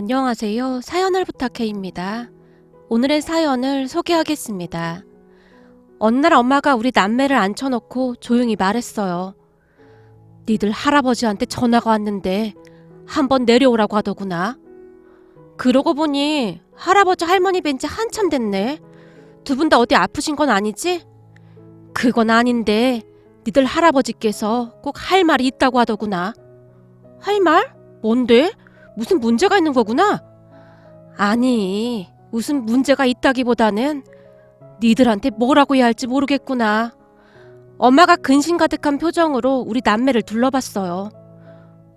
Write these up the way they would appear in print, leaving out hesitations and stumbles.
안녕하세요. 사연을 부탁해입니다. 오늘의 사연을 소개하겠습니다. 어느 날 엄마가 우리 남매를 앉혀놓고 조용히 말했어요. 니들 할아버지한테 전화가 왔는데 한번 내려오라고 하더구나. 그러고 보니 할아버지 할머니 뵌 지 한참 됐네. 두 분 다 어디 아프신 건 아니지? 그건 아닌데 니들 할아버지께서 꼭 할 말이 있다고 하더구나. 할 말? 뭔데? 무슨 문제가 있는 거구나? 아니, 무슨 문제가 있다기보다는 니들한테 뭐라고 해야 할지 모르겠구나. 엄마가 근심 가득한 표정으로 우리 남매를 둘러봤어요.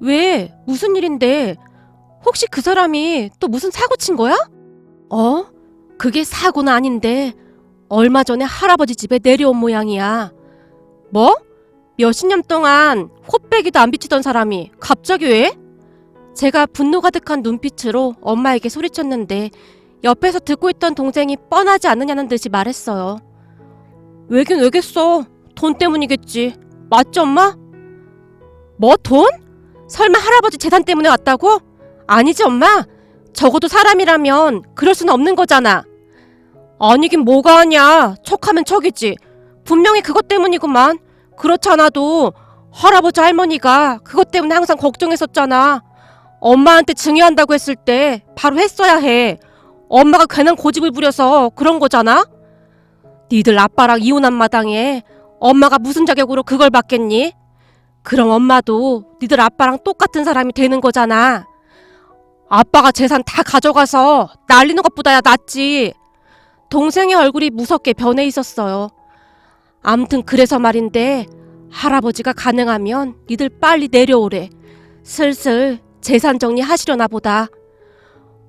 왜? 무슨 일인데? 혹시 그 사람이 또 무슨 사고 친 거야? 그게 사고는 아닌데 얼마 전에 할아버지 집에 내려온 모양이야. 뭐? 몇십 년 동안 코빼기도 안 비치던 사람이 갑자기 왜? 제가 분노 가득한 눈빛으로 엄마에게 소리쳤는데 옆에서 듣고 있던 동생이 뻔하지 않느냐는 듯이 말했어요. 왜긴 왜겠어. 돈 때문이겠지. 맞지 엄마? 뭐 돈? 설마 할아버지 재산 때문에 왔다고? 아니지 엄마. 적어도 사람이라면 그럴 수는 없는 거잖아. 아니긴 뭐가 아냐. 척하면 척이지. 분명히 그것 때문이구만. 그렇잖아도 할아버지 할머니가 그것 때문에 항상 걱정했었잖아. 엄마한테 증여한다고 했을 때 바로 했어야 해. 엄마가 괜한 고집을 부려서 그런 거잖아. 니들 아빠랑 이혼한 마당에 엄마가 무슨 자격으로 그걸 받겠니? 그럼 엄마도 니들 아빠랑 똑같은 사람이 되는 거잖아. 아빠가 재산 다 가져가서 날리는 것보다야 낫지. 동생의 얼굴이 무섭게 변해 있었어요. 암튼 그래서 말인데 할아버지가 가능하면 니들 빨리 내려오래. 슬슬 재산 정리하시려나 보다.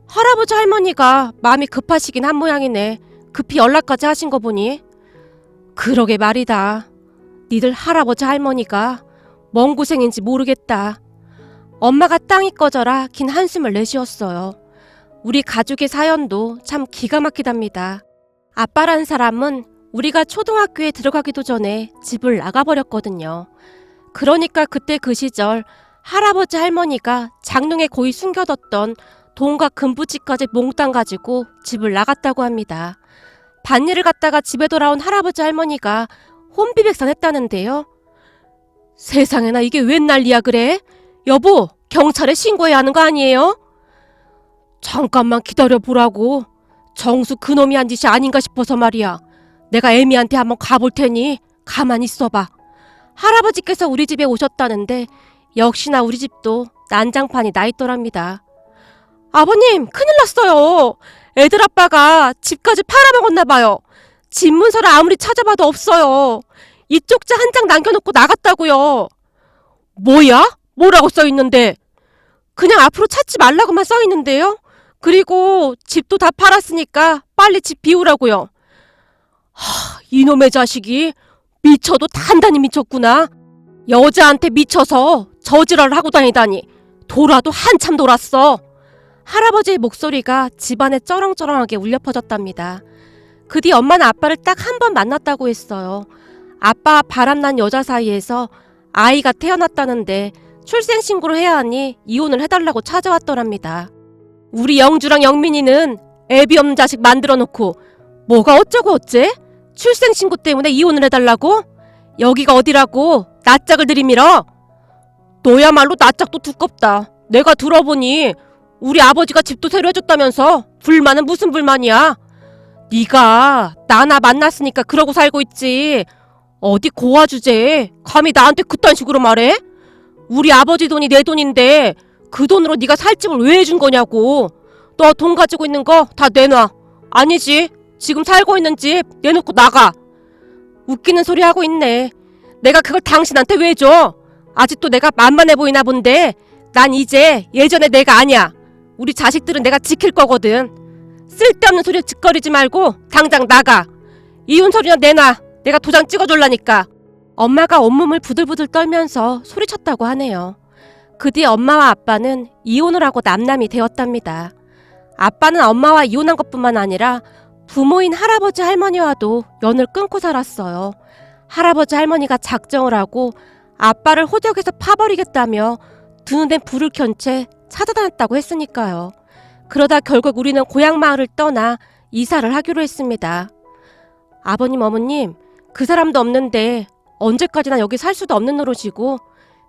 할아버지 할머니가 마음이 급하시긴 한 모양이네. 급히 연락까지 하신 거 보니. 그러게 말이다. 니들 할아버지 할머니가 뭔 고생인지 모르겠다. 엄마가 땅이 꺼져라 긴 한숨을 내쉬었어요. 우리 가족의 사연도 참 기가 막히답니다. 아빠란 사람은 우리가 초등학교에 들어가기도 전에 집을 나가버렸거든요. 그러니까 그때 그 시절 할아버지 할머니가 장롱에 고이 숨겨뒀던 돈과 금부치까지 몽땅 가지고 집을 나갔다고 합니다. 밭일을 갔다가 집에 돌아온 할아버지 할머니가 혼비백산했다는데요. 세상에나 이게 웬 난리야 그래? 여보, 경찰에 신고해야 하는 거 아니에요? 잠깐만 기다려보라고. 정수 그놈이 한 짓이 아닌가 싶어서 말이야. 내가 애미한테 한번 가볼 테니 가만히 있어봐. 할아버지께서 우리 집에 오셨다는데 역시나 우리 집도 난장판이 나 있더랍니다. 아버님, 큰일 났어요. 애들 아빠가 집까지 팔아먹었나 봐요. 집 문서를 아무리 찾아봐도 없어요. 이 쪽지 한 장 남겨놓고 나갔다고요. 뭐야? 뭐라고 써있는데? 그냥 앞으로 찾지 말라고만 써있는데요. 그리고 집도 다 팔았으니까 빨리 집 비우라고요. 이놈의 자식이 미쳐도 단단히 미쳤구나. 여자한테 미쳐서 저지랄을 하고 다니다니. 돌아도 한참 돌았어. 할아버지의 목소리가 집안에 쩌렁쩌렁하게 울려 퍼졌답니다. 그 뒤 엄마는 아빠를 딱 한 번 만났다고 했어요. 아빠와 바람난 여자 사이에서 아이가 태어났다는데 출생신고를 해야 하니 이혼을 해달라고 찾아왔더랍니다. 우리 영주랑 영민이는 애비 없는 자식 만들어 놓고 뭐가 어쩌고 어째? 출생신고 때문에 이혼을 해달라고? 여기가 어디라고 낯짝을 들이밀어? 너야말로 낯짝도 두껍다. 내가 들어보니 우리 아버지가 집도 새로 해줬다면서 불만은 무슨 불만이야? 네가 나나 만났으니까 그러고 살고 있지. 어디 고아 주제에 감히 나한테 그딴 식으로 말해? 우리 아버지 돈이 내 돈인데 그 돈으로 네가 살 집을 왜 해준 거냐고. 너 돈 가지고 있는 거 다 내놔. 아니지. 지금 살고 있는 집 내놓고 나가. 웃기는 소리 하고 있네. 내가 그걸 당신한테 왜 줘? 아직도 내가 만만해 보이나 본데 난 이제 예전의 내가 아니야. 우리 자식들은 내가 지킬 거거든. 쓸데없는 소리 짓거리지 말고 당장 나가. 이혼 서류나 내놔. 내가 도장 찍어줄라니까. 엄마가 온몸을 부들부들 떨면서 소리쳤다고 하네요. 그 뒤 엄마와 아빠는 이혼을 하고 남남이 되었답니다. 아빠는 엄마와 이혼한 것뿐만 아니라 부모인 할아버지 할머니와도 연을 끊고 살았어요. 할아버지 할머니가 작정을 하고 아빠를 호적에서 파버리겠다며 두 눈에 불을 켠 채 찾아다녔다고 했으니까요. 그러다 결국 우리는 고향 마을을 떠나 이사를 하기로 했습니다. 아버님, 어머님, 그 사람도 없는데 언제까지나 여기 살 수도 없는 노릇이고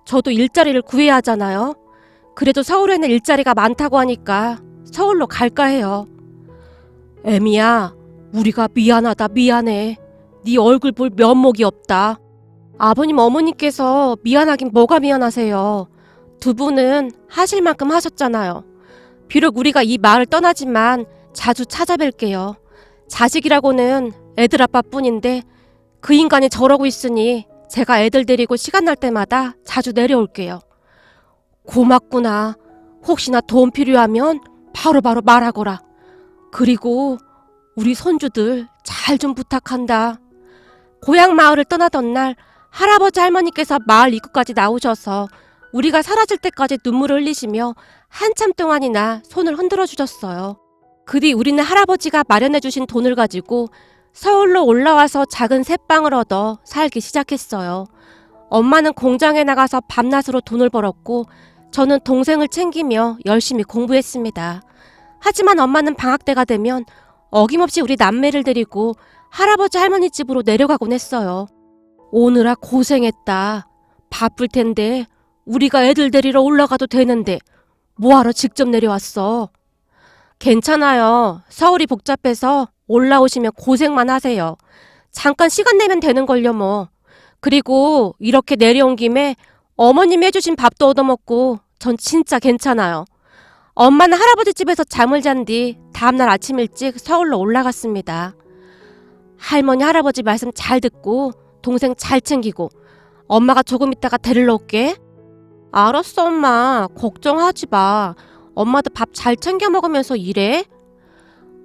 저도 일자리를 구해야 하잖아요. 그래도 서울에는 일자리가 많다고 하니까 서울로 갈까 해요. 애미야, 우리가 미안하다 미안해. 네 얼굴 볼 면목이 없다. 아버님, 어머니께서 미안하긴 뭐가 미안하세요. 두 분은 하실 만큼 하셨잖아요. 비록 우리가 이 마을 떠나지만 자주 찾아뵐게요. 자식이라고는 애들 아빠뿐인데 그 인간이 저러고 있으니 제가 애들 데리고 시간 날 때마다 자주 내려올게요. 고맙구나. 혹시나 도움 필요하면 바로바로 말하거라. 그리고 우리 손주들 잘 좀 부탁한다. 고향 마을을 떠나던 날 할아버지 할머니께서 마을 입구까지 나오셔서 우리가 사라질 때까지 눈물을 흘리시며 한참 동안이나 손을 흔들어 주셨어요. 그 뒤 우리는 할아버지가 마련해 주신 돈을 가지고 서울로 올라와서 작은 새방을 얻어 살기 시작했어요. 엄마는 공장에 나가서 밤낮으로 돈을 벌었고 저는 동생을 챙기며 열심히 공부했습니다. 하지만 엄마는 방학 때가 되면 어김없이 우리 남매를 데리고 할아버지 할머니 집으로 내려가곤 했어요. 오느라 고생했다. 바쁠 텐데 우리가 애들 데리러 올라가도 되는데 뭐하러 직접 내려왔어? 괜찮아요. 서울이 복잡해서 올라오시면 고생만 하세요. 잠깐 시간 내면 되는 걸요 뭐. 그리고 이렇게 내려온 김에 어머님이 해주신 밥도 얻어먹고 전 진짜 괜찮아요. 엄마는 할아버지 집에서 잠을 잔 뒤 다음날 아침 일찍 서울로 올라갔습니다. 할머니 할아버지 말씀 잘 듣고 동생 잘 챙기고 엄마가 조금 있다가 데리러 올게. 알았어 엄마. 걱정하지 마. 엄마도 밥 잘 챙겨 먹으면서 일해.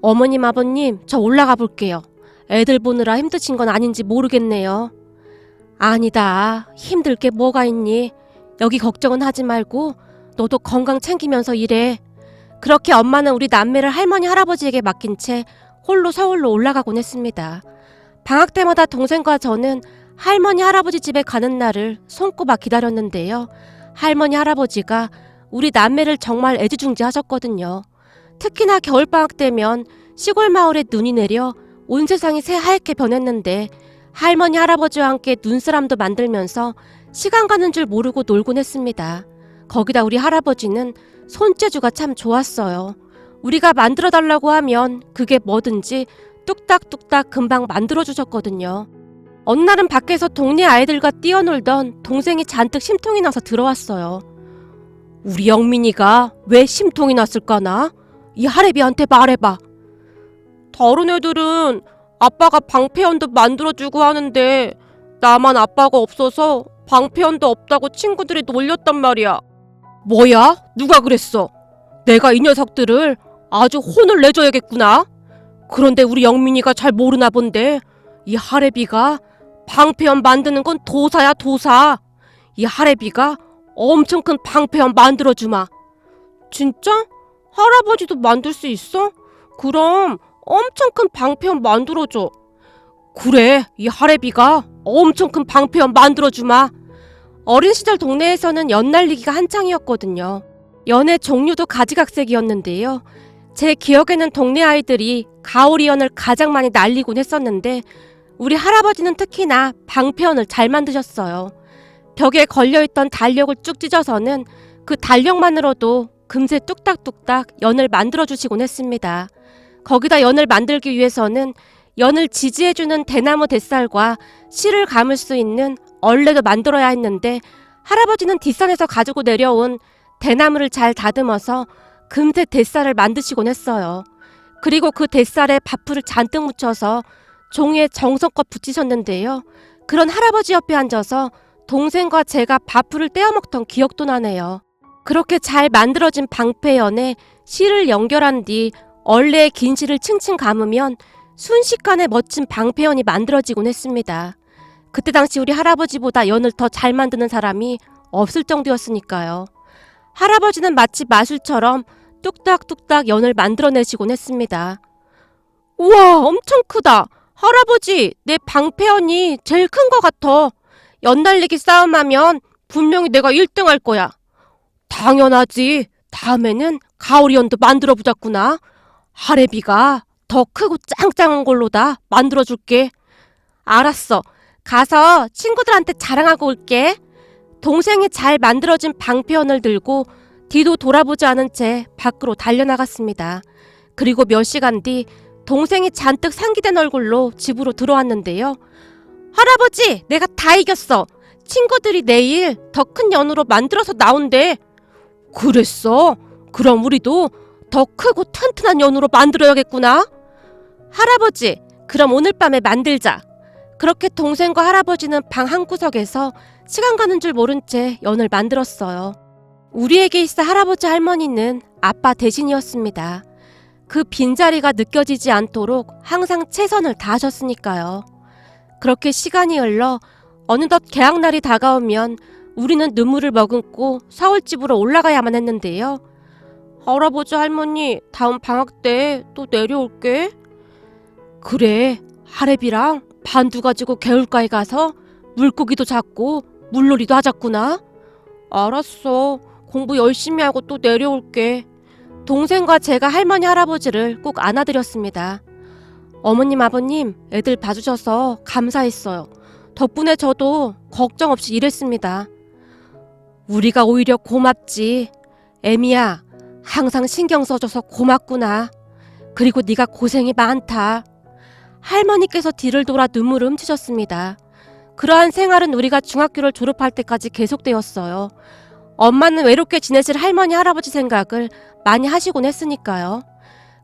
어머님 아버님 저 올라가 볼게요. 애들 보느라 힘드신 건 아닌지 모르겠네요. 아니다. 힘들 게 뭐가 있니. 여기 걱정은 하지 말고 너도 건강 챙기면서 일해. 그렇게 엄마는 우리 남매를 할머니 할아버지에게 맡긴 채 홀로 서울로 올라가곤 했습니다. 방학 때마다 동생과 저는 할머니 할아버지 집에 가는 날을 손꼽아 기다렸는데요. 할머니 할아버지가 우리 남매를 정말 애지중지하셨거든요. 특히나 겨울방학 되면 시골 마을에 눈이 내려 온 세상이 새하얗게 변했는데 할머니 할아버지와 함께 눈사람도 만들면서 시간 가는 줄 모르고 놀곤 했습니다. 거기다 우리 할아버지는 손재주가 참 좋았어요. 우리가 만들어달라고 하면 그게 뭐든지 뚝딱뚝딱 금방 만들어주셨거든요. 어느 날은 밖에서 동네 아이들과 뛰어놀던 동생이 잔뜩 심통이 나서 들어왔어요. 우리 영민이가 왜 심통이 났을까나? 이 할애비한테 말해봐. 다른 애들은 아빠가 방패연도 만들어주고 하는데 나만 아빠가 없어서 방패연도 없다고 친구들이 놀렸단 말이야. 뭐야? 누가 그랬어? 내가 이 녀석들을 아주 혼을 내줘야겠구나. 그런데 우리 영민이가 잘 모르나 본데 이 할애비가 방패연 만드는 건 도사야 도사. 이 할애비가 엄청 큰 방패연 만들어주마. 진짜? 할아버지도 만들 수 있어? 그럼 엄청 큰 방패연 만들어줘. 그래, 이 할애비가 엄청 큰 방패연 만들어주마. 어린 시절 동네에서는 연 날리기가 한창이었거든요. 연의 종류도 가지각색이었는데요. 제 기억에는 동네 아이들이 가오리 연을 가장 많이 날리곤 했었는데 우리 할아버지는 특히나 방패연을 잘 만드셨어요. 벽에 걸려있던 달력을 쭉 찢어서는 그 달력만으로도 금세 뚝딱뚝딱 연을 만들어주시곤 했습니다. 거기다 연을 만들기 위해서는 연을 지지해주는 대나무 뱃살과 실을 감을 수 있는 얼레도 만들어야 했는데 할아버지는 뒷산에서 가지고 내려온 대나무를 잘 다듬어서 금세 뱃살을 만드시곤 했어요. 그리고 그 뱃살에 밥풀을 잔뜩 묻혀서 종이에 정성껏 붙이셨는데요. 그런 할아버지 옆에 앉아서 동생과 제가 밥풀을 떼어 먹던 기억도 나네요. 그렇게 잘 만들어진 방패연에 실을 연결한 뒤 얼레의 긴 실을 층층 감으면 순식간에 멋진 방패연이 만들어지곤 했습니다. 그때 당시 우리 할아버지보다 연을 더 잘 만드는 사람이 없을 정도였으니까요. 할아버지는 마치 마술처럼 뚝딱뚝딱 연을 만들어내시곤 했습니다. 우와, 엄청 크다. 할아버지, 내 방패연이 제일 큰 것 같아. 연 날리기 싸움하면 분명히 내가 1등 할 거야. 당연하지. 다음에는 가오리언도 만들어 보자꾸나. 하래비가 더 크고 짱짱한 걸로다 만들어줄게. 알았어. 가서 친구들한테 자랑하고 올게. 동생이 잘 만들어진 방패연을 들고 뒤도 돌아보지 않은 채 밖으로 달려나갔습니다. 그리고 몇 시간 뒤 동생이 잔뜩 상기된 얼굴로 집으로 들어왔는데요. 할아버지, 내가 다 이겼어. 친구들이 내일 더 큰 연으로 만들어서 나온대. 그랬어? 그럼 우리도 더 크고 튼튼한 연으로 만들어야겠구나. 할아버지, 그럼 오늘 밤에 만들자. 그렇게 동생과 할아버지는 방 한구석에서 시간 가는 줄 모른 채 연을 만들었어요. 우리에게 있어 할아버지 할머니는 아빠 대신이었습니다. 그 빈자리가 느껴지지 않도록 항상 최선을 다하셨으니까요. 그렇게 시간이 흘러 어느덧 개학날이 다가오면 우리는 눈물을 머금고 서울집으로 올라가야만 했는데요. 할아버지 할머니, 다음 방학 때 또 내려올게. 그래, 하래비랑 반두 가지고 개울가에 가서 물고기도 잡고 물놀이도 하자꾸나. 알았어. 공부 열심히 하고 또 내려올게. 동생과 제가 할머니 할아버지를 꼭 안아드렸습니다. 어머님 아버님, 애들 봐주셔서 감사했어요. 덕분에 저도 걱정 없이 일했습니다. 우리가 오히려 고맙지. 애미야, 항상 신경 써줘서 고맙구나. 그리고 네가 고생이 많다. 할머니께서 뒤를 돌아 눈물을 훔치셨습니다. 그러한 생활은 우리가 중학교를 졸업할 때까지 계속되었어요. 엄마는 외롭게 지내실 할머니 할아버지 생각을 많이 하시곤 했으니까요.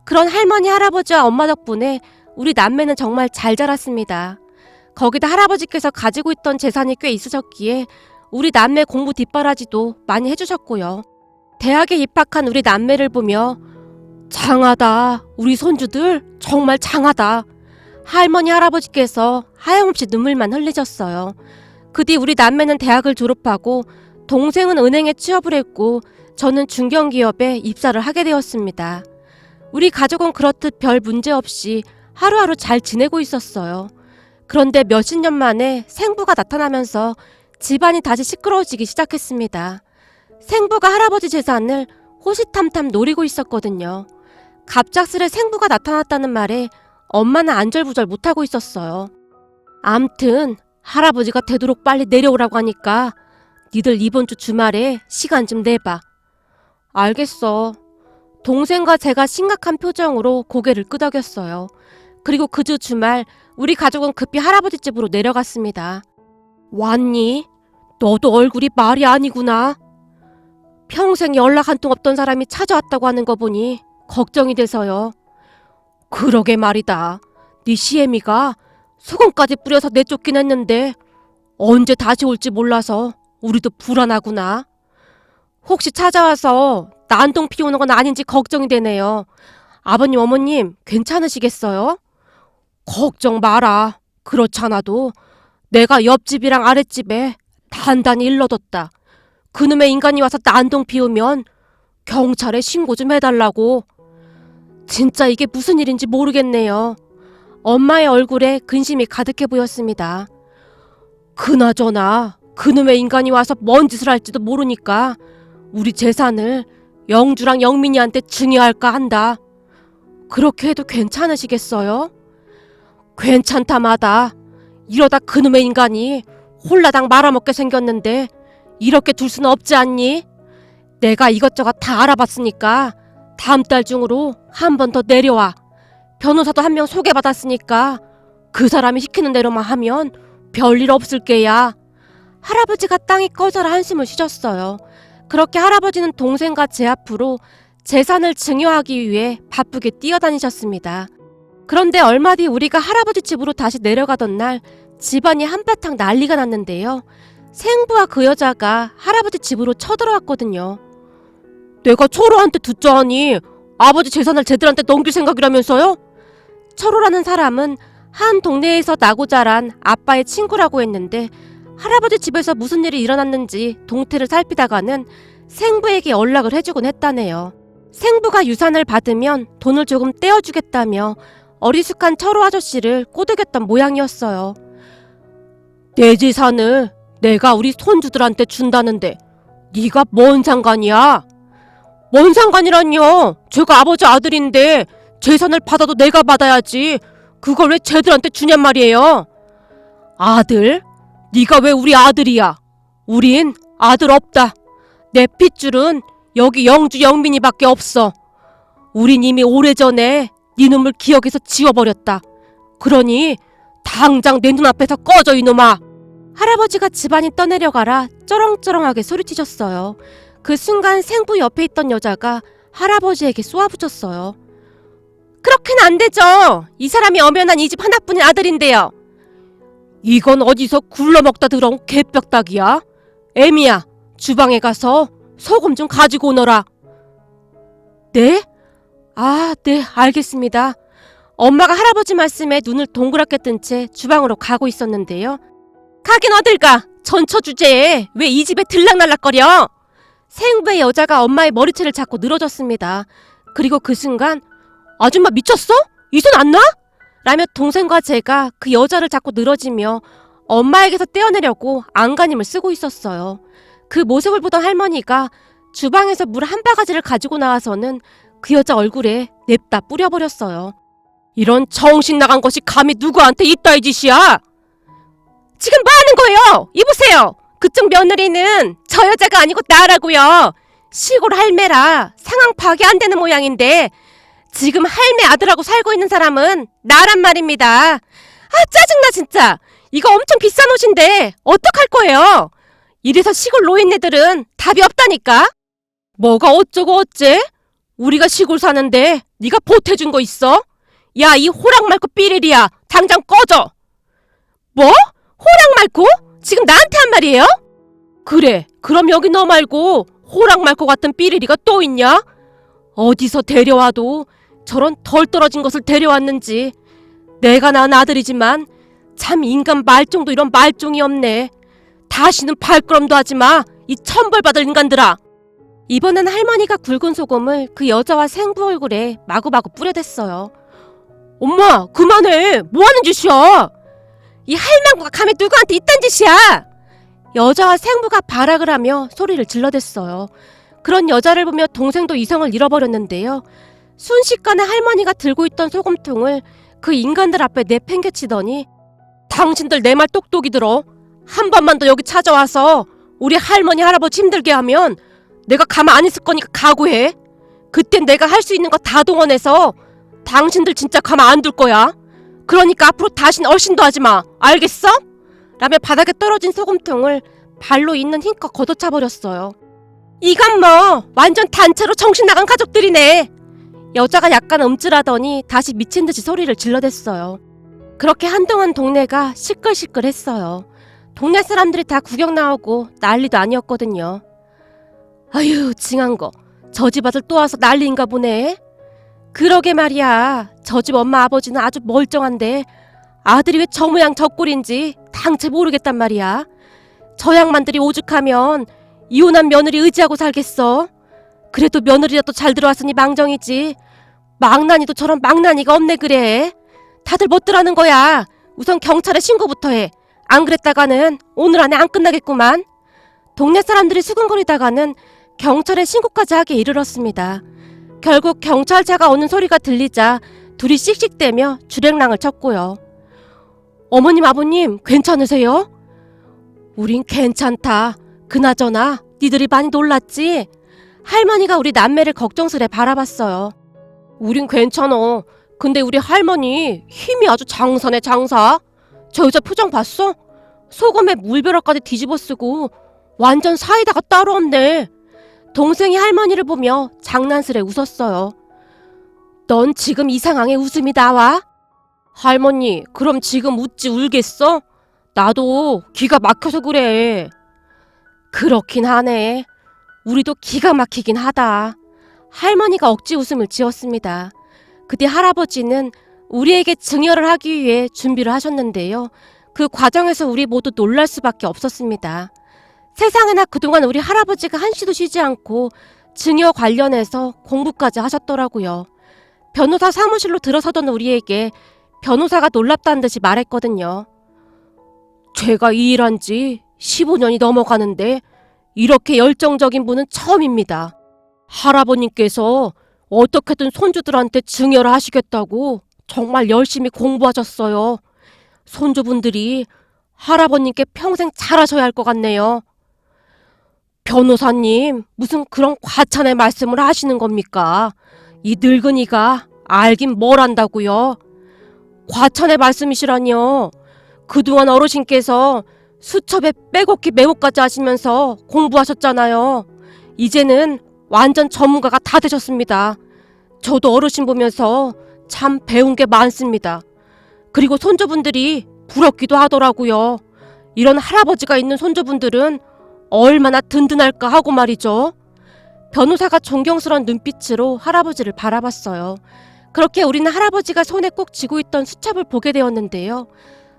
그런 할머니 할아버지와 엄마 덕분에 우리 남매는 정말 잘 자랐습니다. 거기다 할아버지께서 가지고 있던 재산이 꽤 있으셨기에 우리 남매 공부 뒷바라지도 많이 해주셨고요. 대학에 입학한 우리 남매를 보며 장하다. 우리 손주들 정말 장하다. 할머니 할아버지께서 하염없이 눈물만 흘리셨어요. 그 뒤 우리 남매는 대학을 졸업하고 동생은 은행에 취업을 했고 저는 중견기업에 입사를 하게 되었습니다. 우리 가족은 그렇듯 별 문제 없이 하루하루 잘 지내고 있었어요. 그런데 몇십 년 만에 생부가 나타나면서 집안이 다시 시끄러워지기 시작했습니다. 생부가 할아버지 재산을 호시탐탐 노리고 있었거든요. 갑작스레 생부가 나타났다는 말에 엄마는 안절부절 못하고 있었어요. 암튼 할아버지가 되도록 빨리 내려오라고 하니까 니들 이번 주 주말에 시간 좀 내봐. 알겠어. 동생과 제가 심각한 표정으로 고개를 끄덕였어요. 그리고 그 주 주말 우리 가족은 급히 할아버지 집으로 내려갔습니다. 왔니? 너도 얼굴이 말이 아니구나. 평생 연락 한 통 없던 사람이 찾아왔다고 하는 거 보니 걱정이 돼서요. 그러게 말이다. 네 시애미가 수건까지 뿌려서 내쫓긴 했는데 언제 다시 올지 몰라서 우리도 불안하구나. 혹시 찾아와서 난동 피우는 건 아닌지 걱정이 되네요. 아버님 어머님 괜찮으시겠어요? 걱정 마라. 그렇잖아도 내가 옆집이랑 아랫집에 단단히 일러뒀다. 그놈의 인간이 와서 난동 피우면 경찰에 신고 좀 해달라고. 진짜 이게 무슨 일인지 모르겠네요. 엄마의 얼굴에 근심이 가득해 보였습니다. 그나저나 그놈의 인간이 와서 뭔 짓을 할지도 모르니까 우리 재산을 영주랑 영민이한테 증여할까 한다. 그렇게 해도 괜찮으시겠어요? 괜찮다마다. 이러다 그놈의 인간이 홀라당 말아먹게 생겼는데 이렇게 둘 수는 없지 않니? 내가 이것저것 다 알아봤으니까 다음 달 중으로 한 번 더 내려와. 변호사도 한 명 소개받았으니까 그 사람이 시키는 대로만 하면 별일 없을 게야. 할아버지가 땅이 꺼져라 한숨을 쉬셨어요. 그렇게 할아버지는 동생과 제 앞으로 재산을 증여하기 위해 바쁘게 뛰어다니셨습니다. 그런데 얼마 뒤 우리가 할아버지 집으로 다시 내려가던 날 집안이 한바탕 난리가 났는데요. 생부와 그 여자가 할아버지 집으로 쳐들어왔거든요. 내가 철호한테 듣자하니 아버지 재산을 쟤들한테 넘길 생각이라면서요? 철호라는 사람은 한 동네에서 나고 자란 아빠의 친구라고 했는데 할아버지 집에서 무슨 일이 일어났는지 동태를 살피다가는 생부에게 연락을 해주곤 했다네요. 생부가 유산을 받으면 돈을 조금 떼어주겠다며 어리숙한 철호 아저씨를 꼬드겼던 모양이었어요. 내 재산을 내가 우리 손주들한테 준다는데 네가 뭔 상관이야? 뭔 상관이란요. 제가 아버지 아들인데 재산을 받아도 내가 받아야지. 그걸 왜 쟤들한테 주냔 말이에요. 아들? 네가 왜 우리 아들이야? 우린 아들 없다. 내 핏줄은 여기 영주 영민이밖에 없어. 우린 이미 오래전에 네 놈을 기억에서 지워버렸다. 그러니 당장 내 눈앞에서 꺼져 이놈아. 할아버지가 집안이 떠내려가라 쩌렁쩌렁하게 소리치셨어요. 그 순간 생부 옆에 있던 여자가 할아버지에게 쏘아붙였어요. 그렇게는 안 되죠. 이 사람이 엄연한 이 집 하나뿐인 아들인데요. 이건 어디서 굴러먹다 들어온 개뼈딱이야. 애미야, 주방에 가서 소금 좀 가지고 오너라. 네? 아, 네, 알겠습니다. 엄마가 할아버지 말씀에 눈을 동그랗게 뜬 채 주방으로 가고 있었는데요. 가긴 어딜 가. 전처 주제에 왜 이 집에 들락날락거려? 생부의 여자가 엄마의 머리채를 잡고 늘어졌습니다. 그리고 그 순간 아줌마 미쳤어? 이 손 안 놔? 라며 동생과 제가 그 여자를 잡고 늘어지며 엄마에게서 떼어내려고 안간힘을 쓰고 있었어요. 그 모습을 보던 할머니가 주방에서 물 한 바가지를 가지고 나와서는 그 여자 얼굴에 냅다 뿌려버렸어요. 이런 정신 나간 것이 감히 누구한테 있다 이 짓이야? 지금 뭐 하는 거예요? 이보세요. 그쪽 며느리는 저 여자가 아니고 나라고요. 시골 할매라 상황 파악이 안 되는 모양인데 지금 할매 아들하고 살고 있는 사람은 나란 말입니다. 아, 짜증나 진짜. 이거 엄청 비싼 옷인데 어떡할 거예요? 이래서 시골 노인네들은 답이 없다니까. 뭐가 어쩌고 어째? 우리가 시골 사는데 네가 보태준 거 있어? 야, 이 호랑 말고 삐리리야. 당장 꺼져. 뭐? 호랑 말고? 지금 나한테 한 말이에요? 그래, 그럼 여기 너 말고 호랑 말고 같은 삐리리가 또 있냐? 어디서 데려와도 저런 덜 떨어진 것을 데려왔는지. 내가 낳은 아들이지만 참 인간 말종도 이런 말종이 없네. 다시는 발걸음도 하지마, 이 천벌받을 인간들아. 이번엔 할머니가 굵은 소금을 그 여자와 생부 얼굴에 마구마구 뿌려댔어요. 엄마, 그만해. 뭐하는 짓이야? 이 할망구가 감히 누구한테 이딴 짓이야? 여자와 생부가 발악을 하며 소리를 질러댔어요. 그런 여자를 보며 동생도 이성을 잃어버렸는데요. 순식간에 할머니가 들고 있던 소금통을 그 인간들 앞에 내팽개치더니 당신들 내 말 똑똑히 들어. 한 번만 더 여기 찾아와서 우리 할머니 할아버지 힘들게 하면 내가 가만 안 있을 거니까 각오해. 그땐 내가 할 수 있는 거 다 동원해서 당신들 진짜 가만 안 둘 거야. 그러니까 앞으로 다신 얼씬도 하지 마. 알겠어? 라며 바닥에 떨어진 소금통을 발로 있는 힘껏 걷어차버렸어요. 이건 뭐 완전 단체로 정신 나간 가족들이네. 여자가 약간 움찔하더니 다시 미친 듯이 소리를 질러댔어요. 그렇게 한동안 동네가 시끌시끌했어요. 동네 사람들이 다 구경 나오고 난리도 아니었거든요. 아유, 징한 거. 저 집 아들 또 와서 난리인가 보네. 그러게 말이야. 저 집 엄마 아버지는 아주 멀쩡한데 아들이 왜 저 모양 저 꼴인지 당체 모르겠단 말이야. 저 양반들이 오죽하면 이혼한 며느리 의지하고 살겠어. 그래도 며느리라도 잘 들어왔으니 망정이지. 망나니도 저런 망나니가 없네 그래. 다들 못들하는 거야. 우선 경찰에 신고부터 해. 안 그랬다가는 오늘 안에 안 끝나겠구만. 동네 사람들이 수근거리다가는 경찰에 신고까지 하게 이르렀습니다. 결국 경찰차가 오는 소리가 들리자 둘이 씩씩대며 주랭랑을 쳤고요. 어머님 아버님 괜찮으세요? 우린 괜찮다. 그나저나 니들이 많이 놀랐지? 할머니가 우리 남매를 걱정스레 바라봤어요. 우린 괜찮어. 근데 우리 할머니 힘이 아주 장사네 장사. 저 여자 표정 봤어? 소금에 물벼락까지 뒤집어 쓰고 완전 사이다가 따로 없네. 동생이 할머니를 보며 장난스레 웃었어요. 넌 지금 이 상황에 웃음이 나와? 할머니, 그럼 지금 웃지 울겠어? 나도 기가 막혀서 그래. 그렇긴 하네. 우리도 기가 막히긴 하다. 할머니가 억지 웃음을 지었습니다. 그때 할아버지는 우리에게 증여를 하기 위해 준비를 하셨는데요. 그 과정에서 우리 모두 놀랄 수밖에 없었습니다. 세상에나 그동안 우리 할아버지가 한시도 쉬지 않고 증여 관련해서 공부까지 하셨더라고요. 변호사 사무실로 들어서던 우리에게 변호사가 놀랍다는 듯이 말했거든요. 제가 이 일한 지 15년이 넘어가는데 이렇게 열정적인 분은 처음입니다. 할아버님께서 어떻게든 손주들한테 증여를 하시겠다고 정말 열심히 공부하셨어요. 손주분들이 할아버님께 평생 잘하셔야 할 것 같네요. 변호사님, 무슨 그런 과찬의 말씀을 하시는 겁니까? 이 늙은이가 알긴 뭘 안다고요? 과찬의 말씀이시라니요. 그동안 어르신께서 수첩에 빼곡히 메모까지 하시면서 공부하셨잖아요. 이제는 완전 전문가가 다 되셨습니다. 저도 어르신 보면서 참 배운 게 많습니다. 그리고 손주분들이 부럽기도 하더라고요. 이런 할아버지가 있는 손주분들은 얼마나 든든할까 하고 말이죠. 변호사가 존경스러운 눈빛으로 할아버지를 바라봤어요. 그렇게 우리는 할아버지가 손에 꼭 쥐고 있던 수첩을 보게 되었는데요.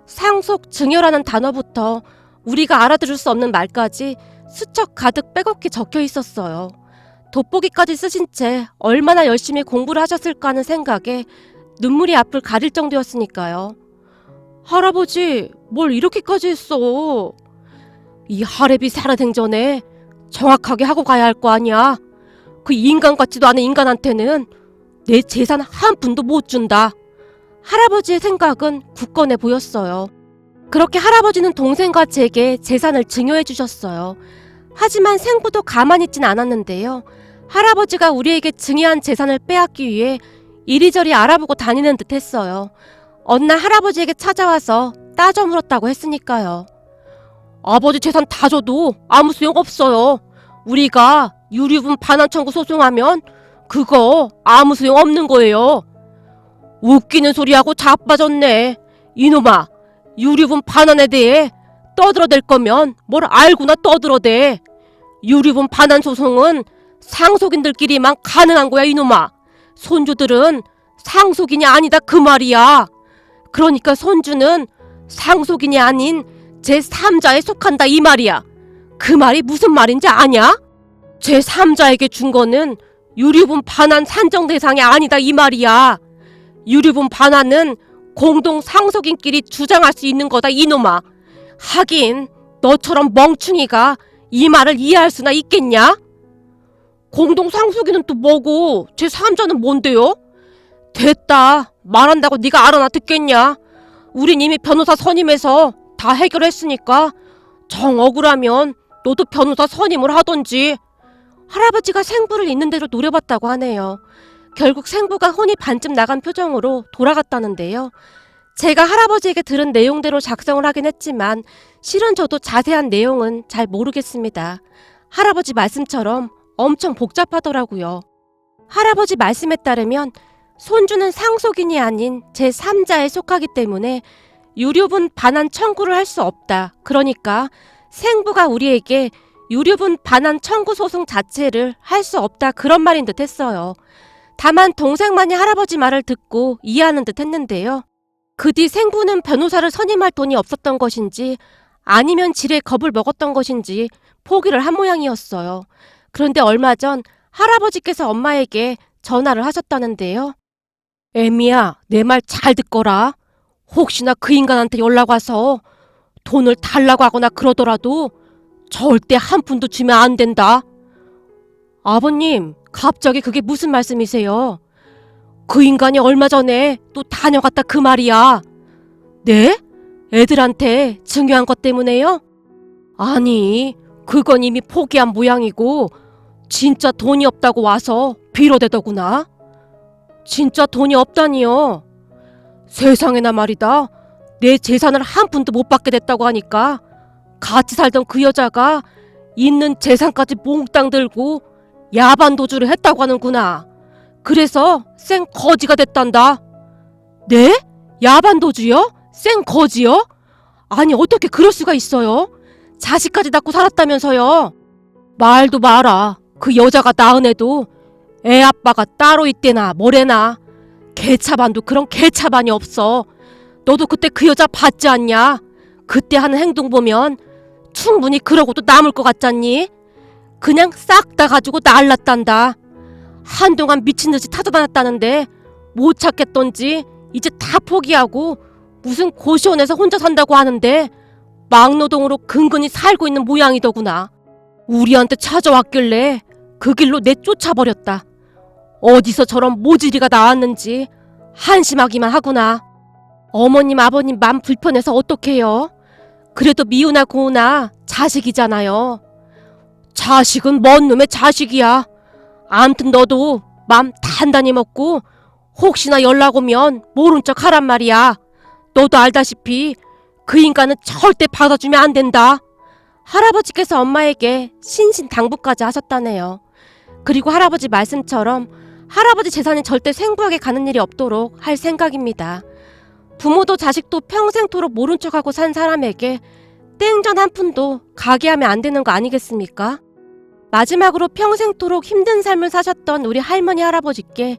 상속 증여라는 단어부터 우리가 알아들을 수 없는 말까지 수첩 가득 빼곡히 적혀 있었어요. 돋보기까지 쓰신 채 얼마나 열심히 공부를 하셨을까 하는 생각에 눈물이 앞을 가릴 정도였으니까요. 할아버지, 뭘 이렇게까지 했어? 이 할애비 살아생전에 정확하게 하고 가야 할 거 아니야. 그 인간 같지도 않은 인간한테는 내 재산 한 푼도 못 준다. 할아버지의 생각은 굳건해 보였어요. 그렇게 할아버지는 동생과 제게 재산을 증여해 주셨어요. 하지만 생부도 가만히 있진 않았는데요. 할아버지가 우리에게 증여한 재산을 빼앗기 위해 이리저리 알아보고 다니는 듯 했어요. 어느 날 할아버지에게 찾아와서 따져 물었다고 했으니까요. 아버지 재산 다 줘도 아무 소용없어요. 우리가 유류분 반환 청구 소송하면 그거 아무 소용 없는 거예요. 웃기는 소리하고 자빠졌네. 이놈아, 유류분 반환에 대해 떠들어댈 거면 뭘 알고나 떠들어대. 유류분 반환 소송은 상속인들끼리만 가능한 거야, 이놈아. 손주들은 상속인이 아니다 그 말이야. 그러니까 손주는 상속인이 아닌 제3자에 속한다 이 말이야. 그 말이 무슨 말인지 아냐? 제3자에게 준 거는 유류분 반환 산정 대상이 아니다 이 말이야. 유류분 반환은 공동 상속인끼리 주장할 수 있는 거다 이놈아. 하긴 너처럼 멍충이가 이 말을 이해할 수나 있겠냐? 공동 상속인은 또 뭐고 제3자는 뭔데요? 됐다. 말한다고 네가 알아나 듣겠냐? 우린 이미 변호사 선임해서 다 해결했으니까 정 억울하면 너도 변호사 선임을 하던지. 할아버지가 생부를 있는 대로 노려봤다고 하네요. 결국 생부가 혼이 반쯤 나간 표정으로 돌아갔다는데요. 제가 할아버지에게 들은 내용대로 작성을 하긴 했지만 실은 저도 자세한 내용은 잘 모르겠습니다. 할아버지 말씀처럼 엄청 복잡하더라고요. 할아버지 말씀에 따르면 손주는 상속인이 아닌 제3자에 속하기 때문에 유류분 반환 청구를 할 수 없다. 그러니까 생부가 우리에게 유류분 반환 청구 소송 자체를 할 수 없다 그런 말인 듯 했어요. 다만 동생만이 할아버지 말을 듣고 이해하는 듯 했는데요. 그 뒤 생부는 변호사를 선임할 돈이 없었던 것인지 아니면 지레 겁을 먹었던 것인지 포기를 한 모양이었어요. 그런데 얼마 전 할아버지께서 엄마에게 전화를 하셨다는데요. 애미야, 내 말 잘 듣거라. 혹시나 그 인간한테 연락 와서 돈을 달라고 하거나 그러더라도 절대 한 푼도 주면 안 된다. 아버님, 갑자기 그게 무슨 말씀이세요? 그 인간이 얼마 전에 또 다녀갔다 그 말이야. 네? 애들한테 증여한 것 때문에요? 아니, 그건 이미 포기한 모양이고 진짜 돈이 없다고 와서 빌어대더구나. 진짜 돈이 없다니요. 세상에나 말이다. 내 재산을 한 푼도 못 받게 됐다고 하니까 같이 살던 그 여자가 있는 재산까지 몽땅 들고 야반 도주를 했다고 하는구나. 그래서 생 거지가 됐단다. 네? 야반 도주요? 생 거지요? 아니 어떻게 그럴 수가 있어요? 자식까지 낳고 살았다면서요. 말도 마라. 그 여자가 낳은 애도 애 아빠가 따로 있대나 뭐래나. 개차반도 그런 개차반이 없어. 너도 그때 그 여자 봤지 않냐? 그때 하는 행동 보면 충분히 그러고도 남을 것 같잖니? 그냥 싹 다 가지고 날랐단다. 한동안 미친듯이 찾아다녔다는데 못 찾겠던지 이제 다 포기하고 무슨 고시원에서 혼자 산다고 하는데 막노동으로 근근히 살고 있는 모양이더구나. 우리한테 찾아왔길래 그 길로 내쫓아버렸다. 어디서 저런 모질이가 나왔는지 한심하기만 하구나. 어머님 아버님 맘 불편해서 어떡해요? 그래도 미우나 고우나 자식이잖아요. 자식은 뭔 놈의 자식이야. 암튼 너도 맘 단단히 먹고 혹시나 연락 오면 모른 척 하란 말이야. 너도 알다시피 그 인간은 절대 받아주면 안 된다. 할아버지께서 엄마에게 신신당부까지 하셨다네요. 그리고 할아버지 말씀처럼 할아버지 재산이 절대 생부하게 가는 일이 없도록 할 생각입니다. 부모도 자식도 평생토록 모른 척하고 산 사람에게 땡전 한 푼도 가게 하면 안 되는 거 아니겠습니까? 마지막으로 평생토록 힘든 삶을 사셨던 우리 할머니 할아버지께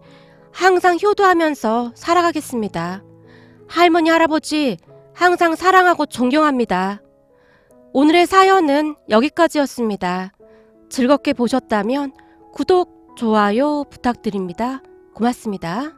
항상 효도하면서 살아가겠습니다. 할머니 할아버지 항상 사랑하고 존경합니다. 오늘의 사연은 여기까지였습니다. 즐겁게 보셨다면 구독, 좋아요 부탁드립니다. 고맙습니다.